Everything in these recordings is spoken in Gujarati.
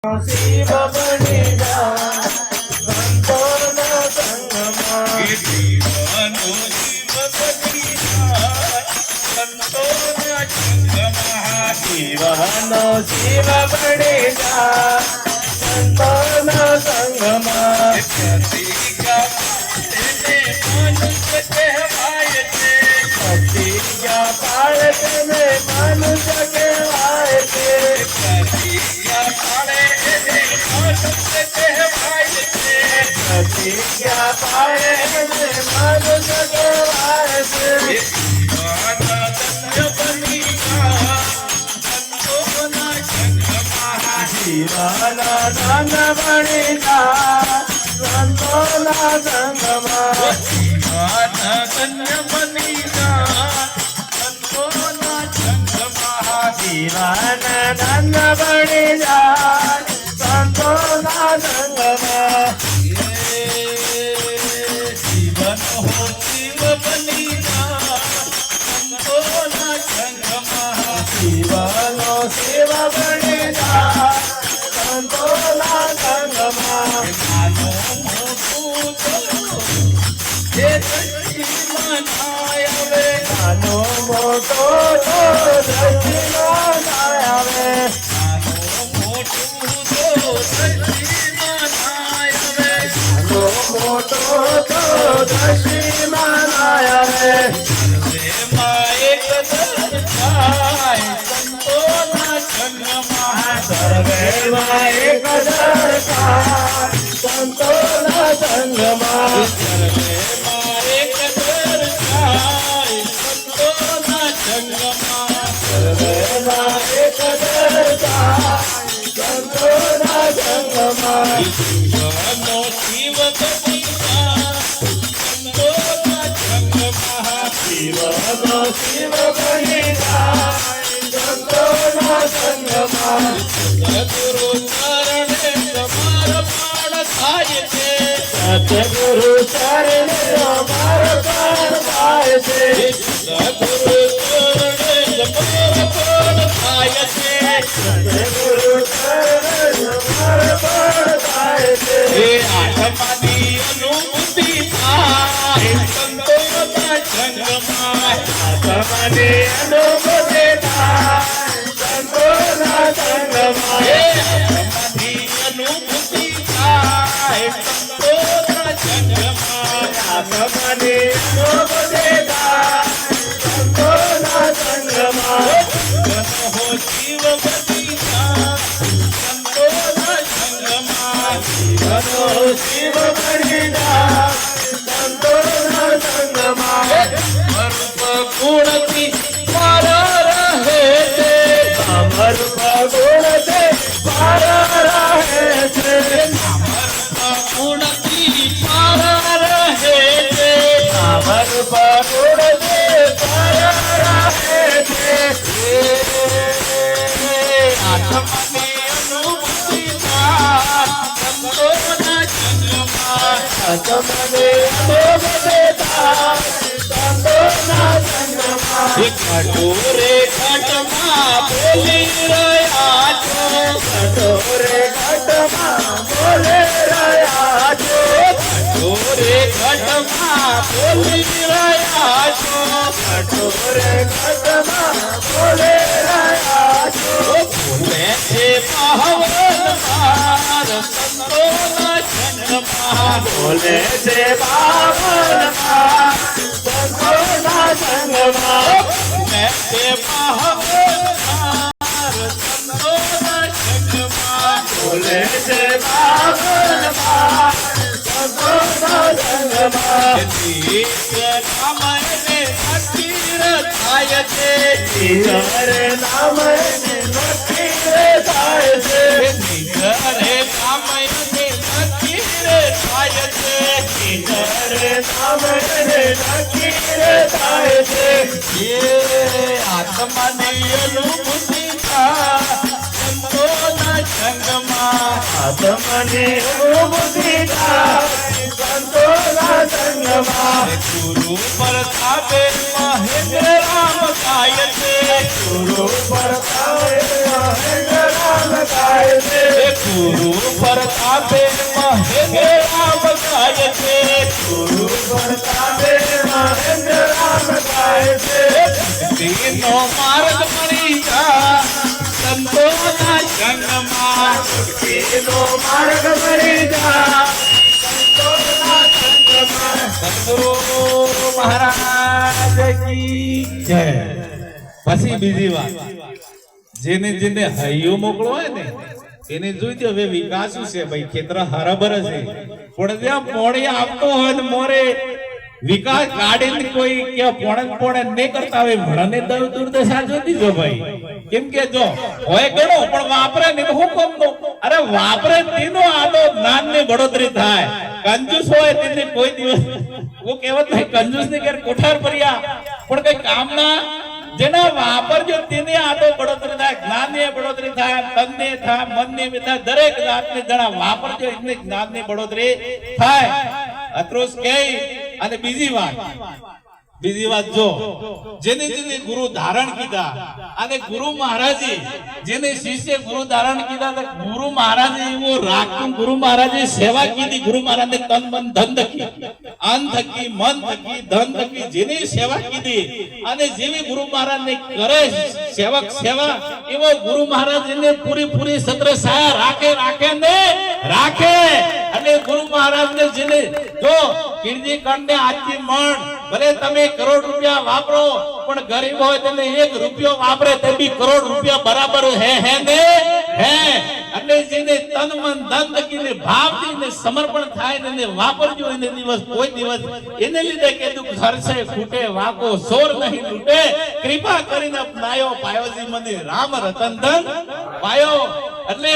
શિવ બની જા સંતોના સંગમાં જીવનો શિવ બની જા સંતોના સંગમાં જીવનો શિવ બની જા સંતોના સંગમાં પ્રતિજ્ઞા મનુષ્ય કહેવાય છે પ્રતિજ્ઞા પાળે તેને મનુષ્ય કહેવાય છે પ્રતિજ્ઞા પાળે એને મનુષ્ય કહેવાય છે પ્રતિજ્ઞા પાળે તેને મનુષ્ય કહેવાય છે જીવના ધન્ય બની જા સંતોના સંગમાં જીવના ધન બની જા સંતોના સંગમાં જીવના ધન્ય બની જા સંતોના સંગમાં જીવન ધન બની જા સંતોના સંગમાં જીવન હો શિવ બની જા સંતોના સંગમાં જીવનો શિવ બની જા સંતોના સંગમાં નાનો મોટું જે દ્રષ્ટિમાં નાય આવે નાનો મોટો તો દ્રષ્ટિમાં ના આવે નાનો મોટું તો દ્રષ્ટિમાં નાય આવે નાનો મોટો તો દ્રષ્ટિમાં ના આવે સર્વેમાં એક દર્શાય સંતોના સંગમાં સર્વેમાં એક દર્શાય સંતોના સંગમાં સર્વેમાં એક દર્શાય સંતોના સંગમાં સર્વેમાં એક દર્શાય સંતોના સંગમાં જીવનો શિવ બની જા સંતોના સંગમાં જીવનો શિવ બની જા સંતોના સંગમાં સદગુરુ ચરણે સમર્પણ થાય છે સતગુરુ ચરણે સમર્પણ થાય છે સદગુરુ ચરણે સમર્પણ થાય છે સતગુરુ ચરણે સમર્પણ થાય છે એ આત્માની અનુભૂતિ થાય સંતોના સંગમાં આત્માને અનુભૂતિ થાય સંતોના સંગમાં એ આત્માની અનુભૂતિ થાય સંતોના સંગમાં આત્માને અનુભૂતિ થાય સંતોના સંગમાં હો શિવ બની જા સંતોના સંગમાં જીવનો શિવ બની જા સંતોના સંગમાં સ્વરૂપ ગુણથી મારા રહે છે અમર ગુણ તે મારા રહે છે સ્વરૂપ ગુણથી મારા રહે છે અમર ગુણ તે મારા રહે છે આત્માની અનુભૂતિ થાય સંતોના સંગમાં આત્માને અનુભૂતિ થાય સંતોના સંગમાં કટોરે ઘટમાં બોલી રહ્યા છો કટોરે ઘટમાં બોલે રહ્યા છો કટોરે ઘટમાં બોલી રહ્યા છો કટોરે ઘટમાં બોલે રહ્યા છો બોલે છે પાવન માર સંતોના સંગમાં બોલે છે બાવનમાં સંતોના સંગમાં બોલે છે પાવન માર સંતોના સંગમાં બોલે છે બાવનમાં સંતોના સંગમાં નિત્ય નામને અખીર થાય છે ઈશ્વરે નામને નખીરે થાય છે નિગરે નામને અખીર થાય છે ઈશ્વરે નામને નખીરે થાય છે એ આત્માની અનુભૂતિ થાય સંતોના સંગમાં આત્મને અનુભૂતિ થાય સંતોના સંગમાં ગુરુ પ્રતાપે મહેન્દ્ર રામ ગાય છે ગુરુ પરતાવે મહેન્દ્ર રામ ગાય છે પ્રતાપે મહેન્દ્ર રામ ગાય છે ગુરુ પ્રતાપે મહેન્દ્ર રામ ગાય છે તેનો માર્ગ મળી જા સંતોના સંગમાં તેનો માર્ગ મળી જા સંતોના સંગમાં સદગુરુ મહારાજ કી જય. પછી બીજી વાત, જેને જેને હૈયો મોકલો હોય ને એને જોઈ હવે વિકાસ છે ભાઈ, ખેતર હરાબર છે પણ જ્યાં પોણી આપતો હોય ને મોરે વિકાસ કાઢીને કોઈ કે પોણે નહીં કરતા હોય ભણાને દુર્દશા જોતી જો ભાઈ. કેમ કે જો હોય ગણો પણ વાપરે નહીં તો હું કોમ દઉં. અરે વાપરે તેનો આદો જ્ઞાન ની બળોતરી થાય. કંજૂસ હોય તેને કોઈ દિવસ वो કહેવત નહીં કંજૂસ ને ઘેર કોઠાર ભર્યા પણ કઈ કામના જેના વાપરજો તેને આદો બળોતરી થાય, જ્ઞાન ની બળોતરી થાય, તન ને થાય, મન ને થાય, દરેક જાતને જણા વાપરજો એટલે જ્ઞાન ની બળોતરી થાય. અત્રોસ કહે. અને બીજી વાત જો જેને જેને ગુરુ ધારણ કીધા અને ગુરુ મહારાજે જેને શિષ્ય ગુરુ ધારણ કીધા તો ગુરુ મહારાજે એવો રાખતું, ગુરુ મહારાજે સેવા કીધી. ગુરુ મહારાજે તન મન ધન થકી, અન્ન થકી, મન થકી, ધન થકી જેની સેવા કીધી અને જેવી ગુરુ મહારાજને કરે સેવક સેવા એવો ગુરુ મહારાજને પૂરી સત્ર સાયા રાખે અને ગુરુ મહારાજને જેને જો કીર્તિ કંડને આજથી મણ ભલે તમે કરોડ રૂપિયા વાપરો પણ ગરીબ હોય તેને 1 રૂપિયો વાપરે તે બી કરોડ રૂપિયા બરાબર હે ને હે. એટલે જેને તન મન ધન થકીને ભાવથી ને સમર્પણ થાય ને વાપરજો એને દિવસ કોઈ દિવસ એને લીધે કીધું ઘર છે ખૂટે વાકો સોર નહીં લૂટે કૃપા કરીને અપનાયો પાયોજી મને રામ રતન ધન પાયો. એટલે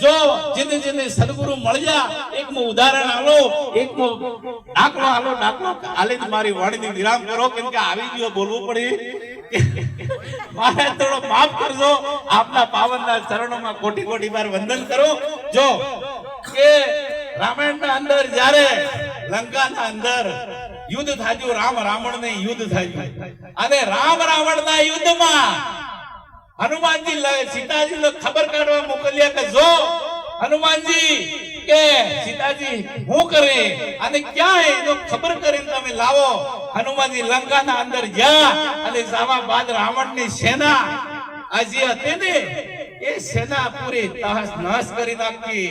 જો જેને જેને સદગુરુ મળ્યા એકનું ઉદાહરણ આલો, એકનો દાખલો આલે મારી વાણીને વિરામ કરો કેમ કે આવી ગયો બોલવું પડી. મારે થોડો માફ કરજો. આપના પાવનના ચરણોમાં કોટી વાર વંદન કરો. જો કે રામાયણના અંદર જ્યારે લંકાના અંદર યુદ્ધ થાયું, રાવણ ને યુદ્ધ થયું અને રાવણના યુદ્ધમાં હનુમાનજી સીતાજી ખબર કાઢવા મોકલ્યા કે જો હનુમાનજી કે સીતાજી હું કરે અને ક્યાં એનો ખબર કરીને તમે લાવો. હનુમાનજી લંકાના અંદર ગયા અને જાવા બાદ રાવણની સેના આજે હતી ને એ સેના પૂરી તહસ નહસ કરી નાખી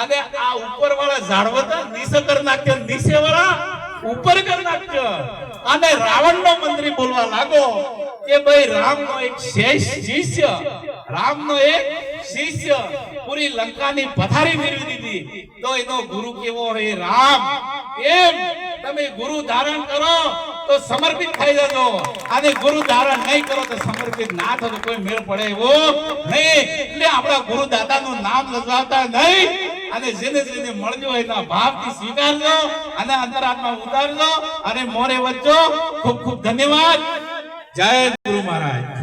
અને આ ઉપરવાળા ઝાડવતા નીચે કરી નાખ્યો, નીચે વાળા ઉપર કરી નાખ્યો. અને રાવણનો મંત્રી બોલવા લાગો કે ભાઈ રામનો એક શિષ્ય પૂરી લંકાની પથારી ફેરવી દીધી તો એનો ગુરુ કેવો હે રામ. એમ તમે ગુરુ ધારણ કરો તો સમર્પિત થઈ જજો અને ગુરુ ધારણ નહીં કરો તો સમર્પિત ના થતો કોઈ મેળ પડે એવો નહીં. એટલે આપણા ગુરુ દાદાનું નામ લગાવતા નહીં અને જેને જેને મળજો એના ભાવથી સ્વીકારજો અને અંતરાત્મા ઉતારજો અને મોરે વચ્ચો ખૂબ ધન્યવાદ. જય ગુરુ મહારાજ.